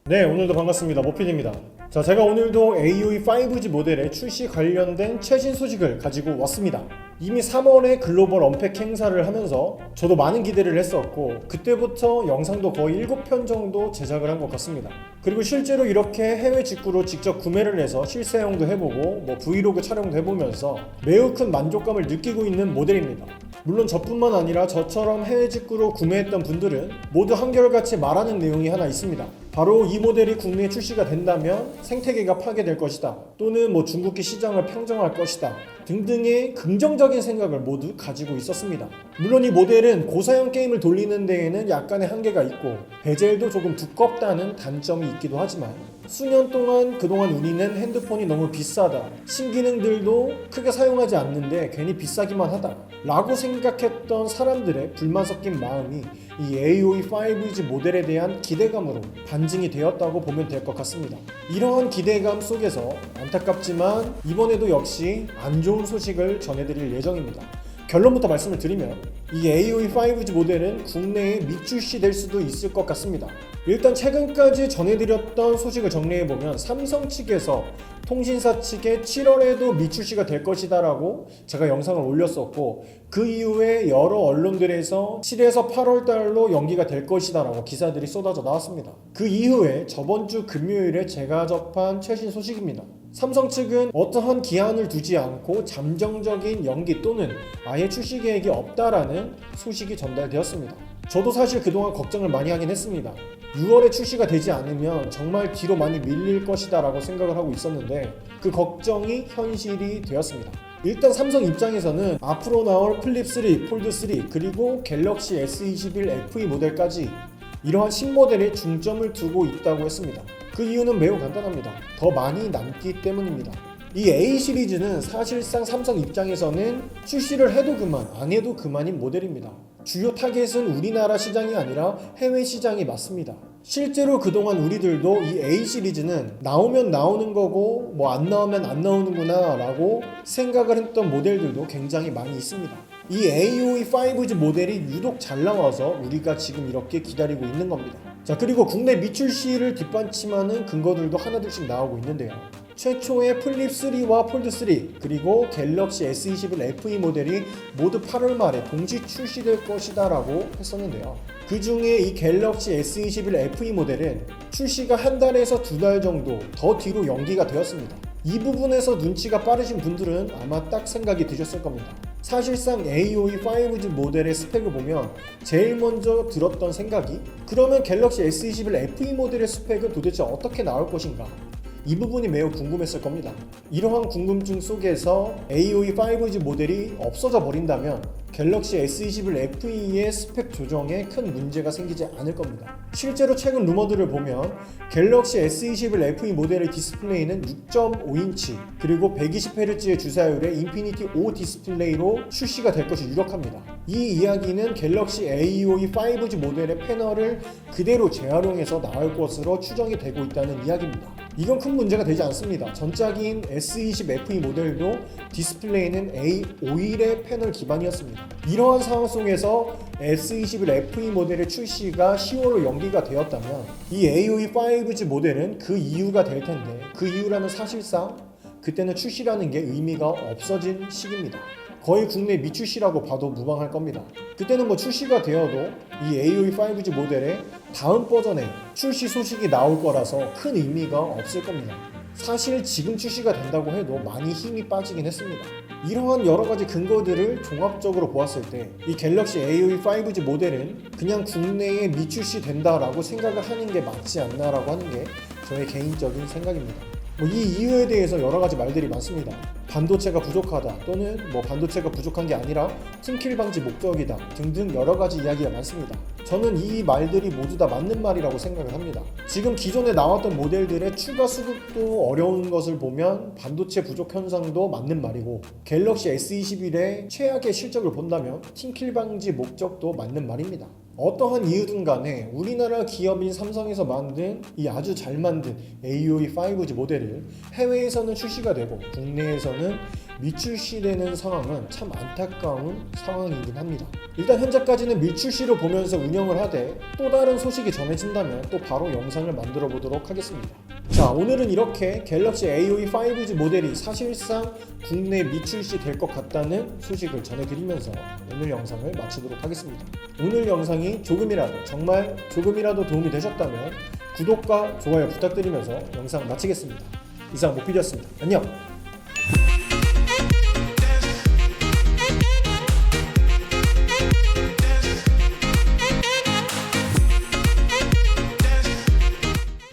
네, 오늘도 반갑습니다. 모핀입니다. 자, 제가 오늘도 AOE 5G 모델의 출시 관련된 최신 소식을 가지고 왔습니다. 이미 3월에 글로벌 언팩 행사를 하면서 저도 많은 기대를 했었고, 그때부터 영상도 거의 7편 정도 제작을 한 것 같습니다. 그리고 실제로 이렇게 해외 직구로 직접 구매를 해서 실사용도 해보고 브이로그 촬영도 해보면서 매우 큰 만족감을 느끼고 있는 모델입니다. 물론 저뿐만 아니라 저처럼 해외 직구로 구매했던 분들은 모두 한결같이 말하는 내용이 하나 있습니다. 바로 이 모델이 국내에 출시가 된다면 생태계가 파괴될 것이다, 또는 중국기 시장을 평정할 것이다 등등의 긍정적인 생각을 모두 가지고 있었습니다. 물론 이 모델은 고사양 게임을 돌리는 데에는 약간의 한계가 있고 베젤도 조금 두껍다는 단점이 있기도 하지만, 수년 동안 그동안 우리는 핸드폰이 너무 비싸다, 신기능들도 크게 사용하지 않는데 괜히 비싸기만 하다 라고 생각했던 사람들의 불만 섞인 마음이 이 AOE 5G 모델에 대한 기대감으로 반증이 되었다고 보면 될 것 같습니다. 이러한 기대감 속에서 안타깝지만 이번에도 역시 안 좋은 소식을 전해드릴 예정입니다. 결론부터 말씀을 드리면 이 AOE 5G 모델은 국내에 미출시될 수도 있을 것 같습니다. 일단 최근까지 전해드렸던 소식을 정리해보면 삼성 측에서 통신사 측에 7월에도 미출시가 될 것이다 라고 제가 영상을 올렸었고, 그 이후에 여러 언론들에서 7에서 8월 달로 연기가 될 것이다 라고 기사들이 쏟아져 나왔습니다. 그 이후에 저번주 금요일에 제가 접한 최신 소식입니다. 삼성 측은 어떠한 기한을 두지 않고 잠정적인 연기 또는 아예 출시 계획이 없다라는 소식이 전달되었습니다. 저도 사실 그동안 걱정을 많이 하긴 했습니다. 6월에 출시가 되지 않으면 정말 뒤로 많이 밀릴 것이다 라고 생각을 하고 있었는데, 그 걱정이 현실이 되었습니다. 일단 삼성 입장에서는 앞으로 나올 플립3, 폴드3 그리고 갤럭시 S21 FE 모델까지 이러한 신모델에 중점을 두고 있다고 했습니다. 그 이유는 매우 간단합니다. 더 많이 남기 때문입니다. 이 A 시리즈는 사실상 삼성 입장에서는 출시를 해도 그만, 안 해도 그만인 모델입니다. 주요 타겟은 우리나라 시장이 아니라 해외 시장이 맞습니다. 실제로 그동안 우리들도 이 A 시리즈는 나오면 나오는 거고 안 나오면 안 나오는구나 라고 생각을 했던 모델들도 굉장히 많이 있습니다. 이 AOE 5G 모델이 유독 잘 나와서 우리가 지금 이렇게 기다리고 있는 겁니다. 자, 그리고 국내 미출시를 뒷받침하는 근거들도 하나둘씩 나오고 있는데요. 최초의 플립3와 폴드3 그리고 갤럭시 S21 FE 모델이 모두 8월 말에 동시 출시될 것이다 라고 했었는데요. 그 중에 이 갤럭시 S21 FE 모델은 출시가 한 달에서 2달 정도 더 뒤로 연기가 되었습니다. 이 부분에서 눈치가 빠르신 분들은 아마 딱 생각이 드셨을 겁니다. 사실상 AOE 5G 모델의 스펙을 보면 제일 먼저 들었던 생각이, 그러면 갤럭시 S21 FE 모델의 스펙은 도대체 어떻게 나올 것인가? 이 부분이 매우 궁금했을 겁니다. 이러한 궁금증 속에서 AOE 5G 모델이 없어져 버린다면 갤럭시 S21 FE의 스펙 조정에 큰 문제가 생기지 않을 겁니다. 실제로 최근 루머들을 보면 갤럭시 S21 FE 모델의 디스플레이는 6.5인치 그리고 120Hz의 주사율의 인피니티 O 디스플레이로 출시가 될 것이 유력합니다. 이 이야기는 갤럭시 AOE 5G 모델의 패널을 그대로 재활용해서 나올 것으로 추정이 되고 있다는 이야기입니다. 이건 큰 문제가 되지 않습니다. 전작인 S20 FE 모델도 디스플레이는 A51의 패널 기반이었습니다. 이러한 상황 속에서 S21 FE 모델의 출시가 10월로 연기가 되었다면 이 AOE 5G 모델은 그 이유가 될 텐데, 그 이유라면 사실상 그때는 출시라는 게 의미가 없어진 시기입니다. 거의 국내 미출시라고 봐도 무방할 겁니다. 그때는 출시가 되어도 이 AOE 5G 모델의 다음 버전에 출시 소식이 나올 거라서 큰 의미가 없을 겁니다. 사실 지금 출시가 된다고 해도 많이 힘이 빠지긴 했습니다. 이러한 여러가지 근거들을 종합적으로 보았을 때 이 갤럭시 AOE 5G 모델은 그냥 국내에 미출시 된다라고 생각을 하는 게 맞지 않나라고 하는 게 저의 개인적인 생각입니다. 이 이유에 대해서 여러가지 말들이 많습니다. 반도체가 부족하다, 또는 반도체가 부족한 게 아니라 팀킬 방지 목적이다 등등 여러가지 이야기가 많습니다. 저는 이 말들이 모두 다 맞는 말이라고 생각을 합니다. 지금 기존에 나왔던 모델들의 추가 수급도 어려운 것을 보면 반도체 부족 현상도 맞는 말이고, 갤럭시 S21의 최악의 실적을 본다면 팀킬 방지 목적도 맞는 말입니다. 어떠한 이유든 간에 우리나라 기업인 삼성에서 만든 이 아주 잘 만든 AOE 5G 모델을 해외에서는 출시가 되고 국내에서는 미출시되는 상황은 참 안타까운 상황이긴 합니다. 일단 현재까지는 미출시로 보면서 운영을 하되 또 다른 소식이 전해진다면 또 바로 영상을 만들어 보도록 하겠습니다. 자, 오늘은 이렇게 갤럭시 A52 5G 모델이 사실상 국내 미출시 될 것 같다는 소식을 전해드리면서 오늘 영상을 마치도록 하겠습니다. 오늘 영상이 조금이라도, 정말 조금이라도 도움이 되셨다면 구독과 좋아요 부탁드리면서 영상 마치겠습니다. 이상 모피디였습니다. 안녕!